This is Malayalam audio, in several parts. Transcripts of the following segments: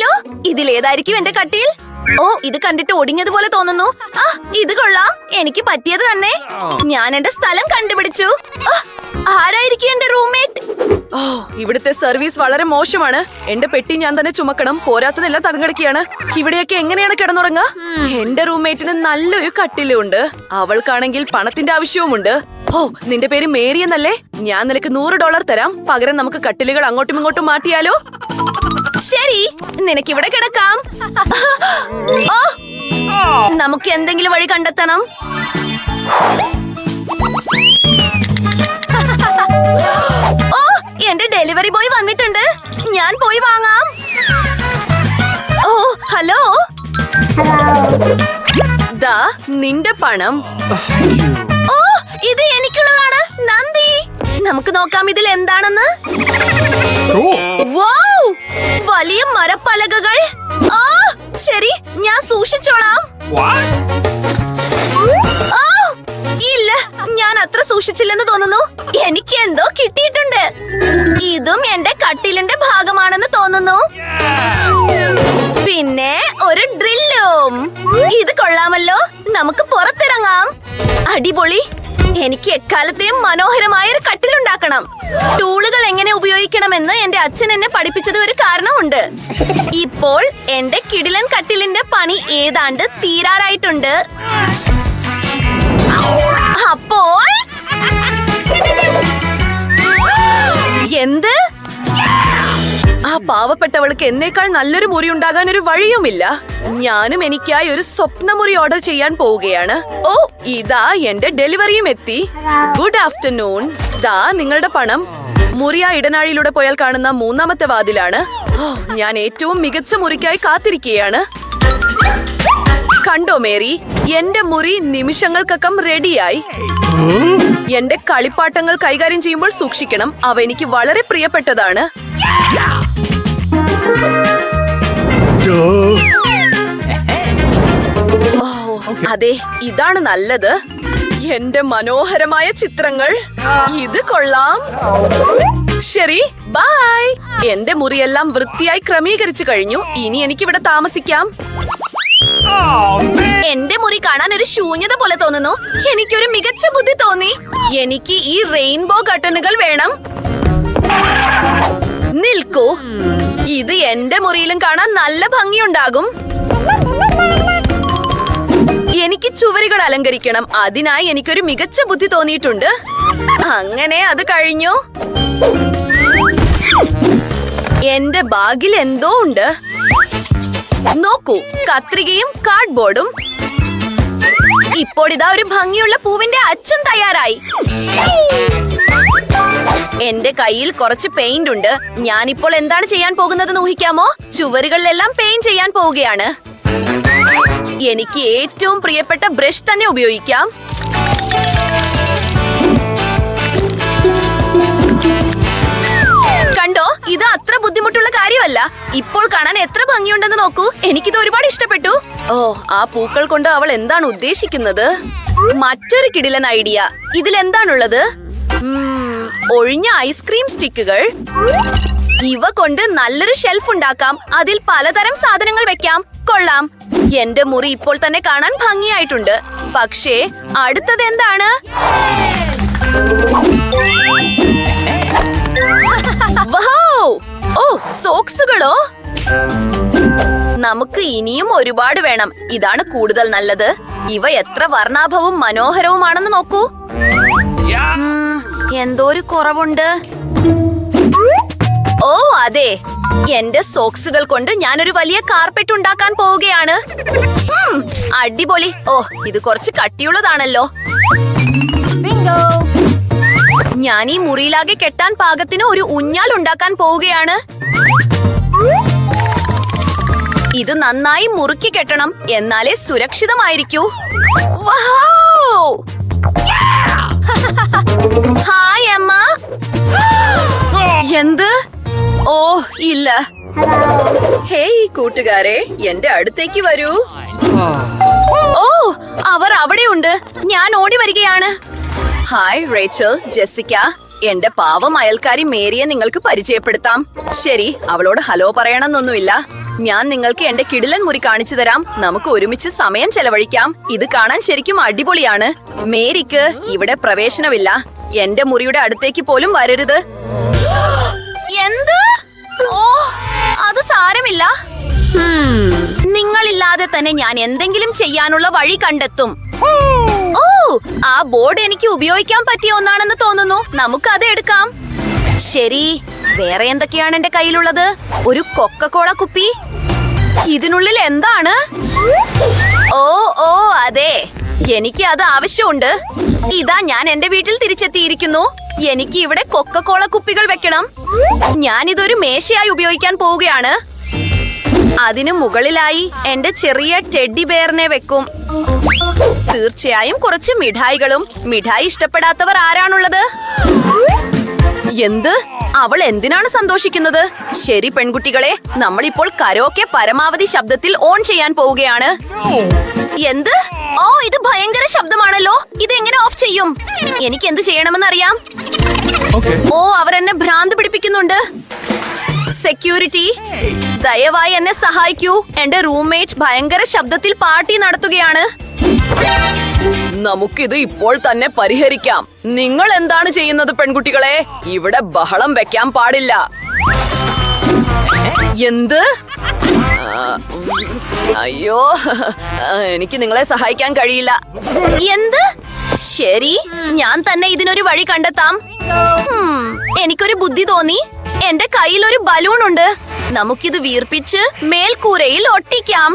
കൊള്ളാമല്ലോ. ഇതിലേതായിരിക്കും എന്റെ കട്ടിൽ? ഓ, ഇത് കണ്ടിട്ട് ഒടിഞ്ഞതുപോലെ തോന്നുന്നു. ആ, ഇത് കൊള്ളാം. എനിക്ക് പറ്റിയത് തന്നെ. ഞാൻ എന്റെ സ്ഥലം കണ്ടുപിടിച്ചു. ആരായിരിക്കും എന്റെ റൂംമേറ്റ്? ഓ, ഇവിടുത്തെ സർവീസ് വളരെ മോശമാണ്. എന്റെ പെട്ടി ഞാൻ തന്നെ ചുമക്കണം. പോരാത്തതെല്ലാം തകർന്നടിക്കുകയാണ്. ഇവിടെയൊക്കെ എങ്ങനെയാണ് കിടന്നുറങ്ങുക? എന്റെ റൂംമേറ്റിന് നല്ലൊരു കട്ടിലുണ്ട്. അവൾക്കാണെങ്കിൽ പണത്തിന്റെ ആവശ്യവുമുണ്ട്. ഓ, നിന്റെ പേര് മേരി എന്നല്ലേ? ഞാൻ നിനക്ക് $100 തരാം. പകരം നമുക്ക് കട്ടിലുകൾ അങ്ങോട്ടും ഇങ്ങോട്ടും മാറ്റിയാലോ? ശരി, നിനക്കിവിടെ കിടക്കാം. ഓ, നമുക്ക് എന്തെങ്കിലും വഴി കണ്ടെത്തണം. ഓ, എന്റെ ഡെലിവറി ബോയ് വന്നിട്ടുണ്ട്. ഞാൻ പോയി വാങ്ങാം. ഓ, ഹലോ. ദാ നിന്റെ പണം. ഓ, ഇത് എനിക്കുള്ളതാണ്. നന്ദി. നമുക്ക് നോക്കാം ഇതിൽ എന്താണെന്ന്. വൗ, വലിയ മരപ്പലകകൾ. ഓ, ശരി, ഞാൻ സൂക്ഷിച്ചോളാം. ഓ, ഇല്ല, ഞാൻ അത്ര സൂക്ഷിച്ചില്ലെന്ന് തോന്നുന്നു. എനിക്ക് എന്തോ കിട്ടിയിട്ടുണ്ട്. ഇതും എന്റെ കട്ടിലിന്റെ ഭാഗമാണെന്ന് തോന്നുന്നു. പിന്നെ ഒരു ഡ്രില്ലും. ഇത് കൊള്ളാമല്ലോ. നമുക്ക് പുറത്തിറങ്ങാം. അടിപൊളി. എനിക്ക് എക്കാലത്തെയും മനോഹരമായ ഒരു കട്ടിലുണ്ടാക്കണം. ടൂളുകൾ എങ്ങനെ ഉപയോഗിക്കണമെന്ന് എന്റെ അച്ഛൻ എന്നെ പഠിപ്പിച്ചത് ഒരു കാരണമുണ്ട്. ഇപ്പോൾ എന്റെ കിടിലൻ കട്ടിലിന്റെ പണി ഏതാണ്ട് തീരാറായിട്ടുണ്ട്. അപ്പോൾ എന്ത്? ആ പാവപ്പെട്ടവൾക്ക് എന്നേക്കാൾ നല്ലൊരു മുറി ഉണ്ടാകാൻ ഒരു വഴിയുമില്ല. ഞാനും എനിക്കായി ഒരു സ്വപ്നമുറി ഓർഡർ ചെയ്യാൻ പോവുകയാണ്. ഓ, ഇതാ എന്റെ ഡെലിവറിയും എത്തി. Good afternoon. ദാ നിങ്ങളുടെ പണം. മുറി ആ ഇടനാഴിയിലൂടെ പോയാൽ കാണുന്ന 3ാമത്തെ വാതിലാണ്. ഓ, ഞാൻ ഏറ്റവും മികച്ച മുറിക്കായി കാത്തിരിക്കുകയാണ്. കണ്ടോ മേരി, എന്റെ മുറി നിമിഷങ്ങൾക്കകം റെഡിയായി. എന്റെ കളിപ്പാട്ടങ്ങൾ കൈകാര്യം ചെയ്യുമ്പോൾ സൂക്ഷിക്കണം. അവ എനിക്ക് വളരെ പ്രിയപ്പെട്ടതാണ്. ഓ, അതെ, ഇതാണ് നല്ലത്. എന്റെ മനോഹരമായ ചിത്രങ്ങൾ. ഇത് കൊള്ളാം. ശരി, ബൈ. എന്റെ മുറിയെല്ലാം വൃത്തിയായി ക്രമീകരിച്ചു കഴിഞ്ഞു. ഇനി എനിക്കിവിടെ താമസിക്കാം. എന്റെ മുറി കാണാൻ ഒരു ശൂന്യത പോലെ തോന്നുന്നു. എനിക്കൊരു മികച്ച ബുദ്ധി തോന്നി. എനിക്ക് ഈ റെയിൻബോ കർട്ടനുകൾ വേണം. നിൽക്കൂ, ഇത് എന്റെ മുറിയിലും കാണാൻ നല്ല ഭംഗിയുണ്ടാകും. എനിക്ക് ചുവരുകൾ അലങ്കരിക്കണം. അതിനായി എനിക്കൊരു മികച്ച ബുദ്ധി തോന്നിയിട്ടുണ്ട്. അങ്ങനെ അത് കഴിഞ്ഞു. എന്റെ ബാഗിൽ എന്തോ ഉണ്ട്. നോക്കൂ, കത്രികയും കാർഡ്ബോർഡും. ഇപ്പോൾ ഇതാ ഒരു ഭംഗിയുള്ള പൂവിന്റെ അച്ചും തയ്യാറായി. എന്റെ കയ്യിൽ കുറച്ച് പെയിന്റ് ഉണ്ട്. ഞാനിപ്പോൾ എന്താണ് ചെയ്യാൻ പോകുന്നതെന്ന് ഊഹിക്കാമോ? ചുവരുകളിലെല്ലാം പെയിന്റ് ചെയ്യാൻ പോവുകയാണ്. എനിക്ക് ഏറ്റവും പ്രിയപ്പെട്ട ബ്രഷ് തന്നെ ഉപയോഗിക്കാം. കണ്ടോ, ഇത് അത്ര ബുദ്ധിമുട്ടുള്ള കാര്യമല്ല. ഇപ്പോൾ കാണാൻ എത്ര ഭംഗിയുണ്ടെന്ന് നോക്കൂ. എനിക്കിത് ഒരുപാട് ഇഷ്ടപ്പെട്ടു. ഓ, ആ പൂക്കൾ കൊണ്ട് അവൾ എന്താണ് ഉദ്ദേശിക്കുന്നത്? മറ്റൊരു കിടിലൻ ഐഡിയ. ഇതിലെന്താണുള്ളത്? ഒഴിഞ്ഞ ഐസ്ക്രീം സ്റ്റിക്കുകൾ. ഇവ കൊണ്ട് നല്ലൊരു ഷെൽഫ് ഉണ്ടാക്കാം. അതിൽ പലതരം സാധനങ്ങൾ വെക്കാം. കൊള്ളാം. എന്റെ മുറി ഇപ്പോൾ തന്നെ കാണാൻ ഭംഗിയായിട്ടുണ്ട്. പക്ഷേ അടുത്തത് എന്താണ്? വൗ! ഓ, സോക്സുകളോ? നമുക്ക് ഇനിയും ഒരുപാട് വേണം. ഇതാണ് കൂടുതൽ നല്ലത്. ഇവ എത്ര വർണ്ണാഭവും മനോഹരവുമാണെന്ന് നോക്കൂ. എന്തോ ഒരു കുറവുണ്ട്. ഓ, അതെ, എന്റെ സോക്സുകൾ കൊണ്ട് ഞാനൊരു വലിയ കാർപ്പറ്റ് ഉണ്ടാക്കാൻ പോവുകയാണ്. അടിപൊളി. ഓ, ഇത് കുറച്ച് കട്ടിയുള്ളതാണല്ലോ. ഞാൻ ഈ മുറിയിലാകെ കെട്ടാൻ പാകത്തിന് ഒരു ഊഞ്ഞാൽ ഉണ്ടാക്കാൻ പോവുകയാണ്. ഇത് നന്നായി മുറുക്കി കെട്ടണം, എന്നാലേ സുരക്ഷിതമായിരിക്കൂ. വൗ! ഹായ് അമ്മ. എന്ത്? ഓ, ഇല്ല. ഹേയ് കൂട്ടുകാരെ, എന്റെ അടുത്തേക്ക് വരൂ. ഓ, അവർ അവിടെയുണ്ട്. ഞാൻ ഓടി വരികയാണ്. Hi Rachel, Jessica. എന്റെ പാവം അയൽക്കാരി മേരിയെ നിങ്ങൾക്ക് പരിചയപ്പെടുത്താം. ശരി, അവളോട് ഹലോ പറയണമെന്നൊന്നുമില്ല. ഞാൻ നിങ്ങൾക്ക് എന്റെ കിടിലൻ മുറി കാണിച്ചു തരാം. നമുക്ക് ഒരുമിച്ച് സമയം ചെലവഴിക്കാം. ഇത് കാണാൻ ശരിക്കും അടിപൊളിയാണ്. മേരിക്ക് ഇവിടെ പ്രവേശനമില്ല. എന്റെ മുറിയുടെ അടുത്തേക്ക് പോലും വരരുത്. എന്ത്? ഓ, അത് സാരമില്ല. നിങ്ങളില്ലാതെ തന്നെ ഞാൻ എന്തെങ്കിലും ചെയ്യാനുള്ള വഴി കണ്ടെത്തും. ഓ, ആ ബോർഡ് എനിക്ക് ഉപയോഗിക്കാൻ പറ്റിയ ഒന്നാണെന്ന് തോന്നുന്നു. നമുക്ക് അത് എടുക്കാം. ശരി, വേറെ എന്തൊക്കെയാണ് എന്റെ കയ്യിലുള്ളത്? ഒരു കൊക്കക്കോള കുപ്പി. ഇതിനുള്ളിൽ എന്താണ്? ഓ ഓ അതെ, എനിക്ക് അത് ആവശ്യമുണ്ട്. ഇതാ, ഞാൻ എന്റെ വീട്ടിൽ തിരിച്ചെത്തിയിരിക്കുന്നു. എനിക്ക് ഇവിടെ കൊക്കക്കോള കുപ്പികൾ വെക്കണം. ഞാനിതൊരു മേശയായി ഉപയോഗിക്കാൻ പോവുകയാണ്. അതിനു മുകളിലായി എന്റെ ചെറിയ ടെഡ്ഡി ബെയറിനെ വെക്കും. തീർച്ചയായും കുറച്ച് മിഠായികളും. മിഠായി ഇഷ്ടപ്പെടാത്തവർ ആരാണുള്ളത്? എന്ത്? അവൾ എന്തിനാണ് സന്തോഷിക്കുന്നത്? ശരി പെൺകുട്ടികളെ, നമ്മളിപ്പോൾ കരോക്കെ പരമാവധി ശബ്ദത്തിൽ ഓൺ ചെയ്യാൻ പോവുകയാണ്. എന്ത്? ഓ, ഇത് ഭയങ്കര ശബ്ദമാണല്ലോ. ഇത് എങ്ങനെ ഓഫ് ചെയ്യും? എനിക്ക് എന്ത് ചെയ്യണമെന്നറിയാം. ഓ, അവരെന്നെ ഭ്രാന്ത് പിടിപ്പിക്കുന്നുണ്ട്. സെക്യൂരിറ്റി, ദയവായി എന്നെ സഹായിക്കൂ. എന്റെ റൂംമേറ്റ് ഭയങ്കര ശബ്ദത്തിൽ പാർട്ടി നടത്തുകയാണ്. നമുക്കിത് ഇപ്പോൾ തന്നെ പരിഹരിക്കാം. നിങ്ങൾ എന്താണ് ചെയ്യുന്നത് പെൺകുട്ടികളെ? ഇവിടെ ബഹളം വെക്കാൻ പാടില്ല. എന്ത്? അയ്യോ, എനിക്ക് നിങ്ങളെ സഹായിക്കാൻ കഴിയില്ല. എന്ത്? ശരി, ഞാൻ തന്നെ ഇതിനൊരു വഴി കണ്ടെത്താം. എനിക്കൊരു ബുദ്ധി തോന്നി. എന്റെ കയ്യിൽ ഒരു ബലൂൺ ഉണ്ട്. നമുക്കിത് വീർപ്പിച്ച് മേൽക്കൂരയിൽ ഒട്ടിക്കാം.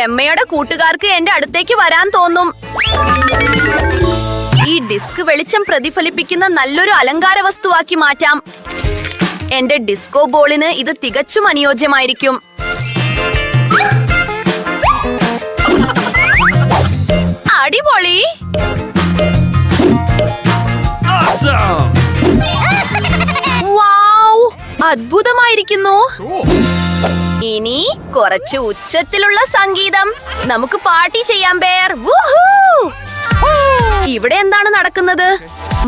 എമ്മയുടെ കൂട്ടുകാർക്ക് എന്റെ അടുത്തേക്ക് വരാൻ തോന്നും. ഈ ഡിസ്ക് വെളിച്ചം പ്രതിഫലിപ്പിക്കുന്ന നല്ലൊരു അലങ്കാര വസ്തുവാക്കി മാറ്റാം. എന്റെ ഡിസ്കോ ബോളിന് ഇത് തികച്ചും അനുയോജ്യമായിരിക്കും. അടിപൊളി! വൗ! അദ്ഭുതമായിരിക്കുന്നു. ഇനി കുറച്ച് ഉച്ചത്തിലുള്ള സംഗീതം. നമുക്ക് പാർട്ടി ചെയ്യാം ബെയർ. വൂഹൂ! ഇവിടെ എന്താണ് നടക്കുന്നത്?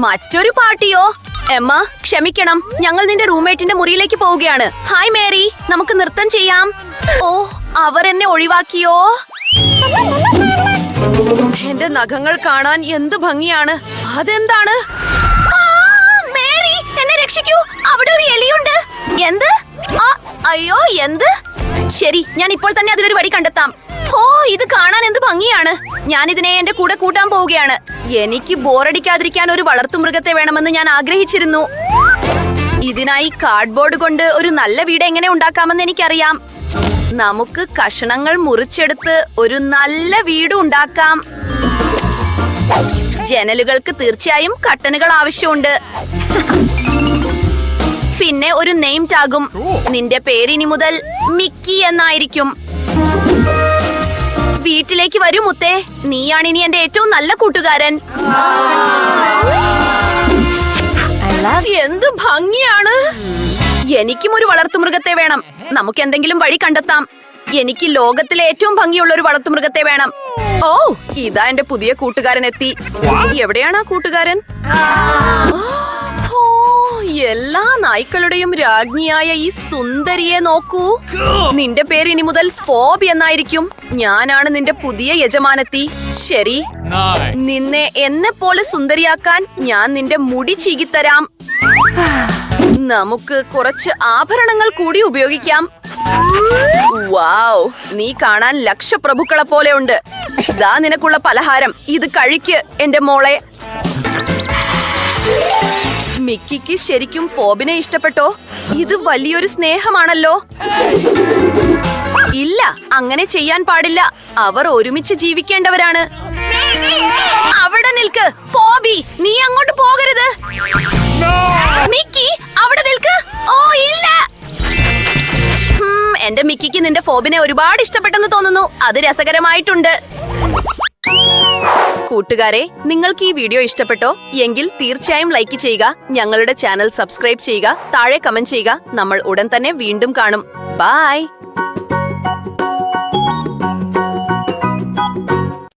മറ്റൊരു പാർട്ടിയോ? എമ്മ, ക്ഷമിക്കണം, ഞങ്ങൾ നിന്റെ റൂംമേറ്റിന്റെ മുറിയിലേക്ക് പോവുകയാണ്. ഹായ് മേരി, നമുക്ക് നൃത്തം ചെയ്യാം. ഓ, അവർ എന്നെ ഒഴിവാക്കിയോ? എന്റെ നഖങ്ങൾ കാണാൻ എന്ത് ഭംഗിയാണ്. അതെന്താണ്? മേരി, എന്നെ രക്ഷിക്കൂ. അവിടെ ഒരു എലിയുണ്ട്. എന്ത്? അയ്യോ, എന്ത്? ശരി, ഞാൻ ഇപ്പോൾ തന്നെ അതിനൊരു വഴി കണ്ടെത്താം. ഓ, ഇത് കാണാൻ എന്ത് ഭംഗിയാണ്. ഞാൻ ഇതിനെ എന്റെ കൂടെ കൂട്ടാൻ പോവുകയാണ്. എനിക്ക് ബോറടിക്കാതിരിക്കാൻ ഒരു വളർത്തുമൃഗത്തെ വേണമെന്ന് ഞാൻ ആഗ്രഹിച്ചിരുന്നു. ഇതിനായി കാർഡ്ബോർഡ് കൊണ്ട് ഒരു നല്ല വീട് എങ്ങനെ ഉണ്ടാക്കാമെന്ന് എനിക്കറിയാം. നമുക്ക് കഷണങ്ങൾ മുറിച്ചെടുത്ത് ഒരു നല്ല വീട് ഉണ്ടാക്കാം. ജനലുകൾക്ക് തീർച്ചയായും കട്ടനുകൾ ആവശ്യമുണ്ട്. പിന്നെ ഒരു നെയിം ടാഗും. നിന്റെ പേരിനി മുതൽ മിക്കി എന്നായിരിക്കും. വീട്ടിലേക്ക് വരൂ മുത്തേ. നീയാണ് ഇനി എന്റെ ഏറ്റവും നല്ല കൂട്ടുകാരൻ. എന്ത് ഭംഗിയാണ്. എനിക്കും ഒരു വളർത്തുമൃഗത്തെ വേണം. നമുക്ക് എന്തെങ്കിലും വഴി കണ്ടെത്താം. എനിക്ക് ലോകത്തിലെ ഏറ്റവും ഭംഗിയുള്ള ഒരു വളർത്തുമൃഗത്തെ വേണം. ഓ, ഇതാ എന്റെ പുതിയ കൂട്ടുകാരൻ എത്തി. എവിടെയാണ് ആ കൂട്ടുകാരൻ? ഓ, എല്ലാ നായ്ക്കളുടെയും രാജ്ഞിയായ ഈ സുന്ദരിയെ നോക്കൂ. നിന്റെ പേര് ഇനി മുതൽ ഫോബ് എന്നായിരിക്കും. ഞാനാണ് നിന്റെ പുതിയ യജമാനത്തി. ശരി, നിന്നെ എന്നെ പോലെ സുന്ദരിയാക്കാൻ ഞാൻ നിന്റെ മുടി ചീകിത്തരാം. നമുക്ക് കുറച്ച് ആഭരണങ്ങൾ കൂടി ഉപയോഗിക്കാം. വാവ്, നീ കാണാൻ ലക്ഷപ്രഭുക്കളെ പോലെ ഉണ്ട്. ദാ നിനക്കുള്ള പലഹാരം. ഇത് കഴിക്ക് എന്റെ മോളെ. മിക്കിക്ക് ശരിക്കും ഫോബിനെ ഇഷ്ടപ്പെട്ടോ? ഇത് വലിയൊരു സ്നേഹമാണല്ലോ. ഇല്ല, അങ്ങനെ ചെയ്യാൻ പാടില്ല. അവർ ഒരുമിച്ച് ജീവിക്കേണ്ടവരാണ്. അവിടെ നിൽക്ക് ഫോബി, നീ അങ്ങോട്ട് പോകരുത്. മിക്കി, അവിടെ നിൽക്ക്. ഓ ഇല്ല. എന്റെ മിക്കിക്ക് നിന്റെ ഫോബിനെ ഒരുപാട് ഇഷ്ടപ്പെട്ടെന്ന് തോന്നുന്നു. അത് രസകരമായിട്ടുണ്ട്. കൂട്ടുകാരെ, നിങ്ങൾക്ക് ഈ വീഡിയോ ഇഷ്ടപ്പെട്ടോ? എങ്കിൽ തീർച്ചയായും ലൈക്ക് ചെയ്യുക. ഞങ്ങളുടെ ചാനൽ സബ്സ്ക്രൈബ് ചെയ്യുക. താഴെ കമന്റ് ചെയ്യുക. നമ്മൾ ഉടൻ തന്നെ വീണ്ടും കാണും. ബൈ.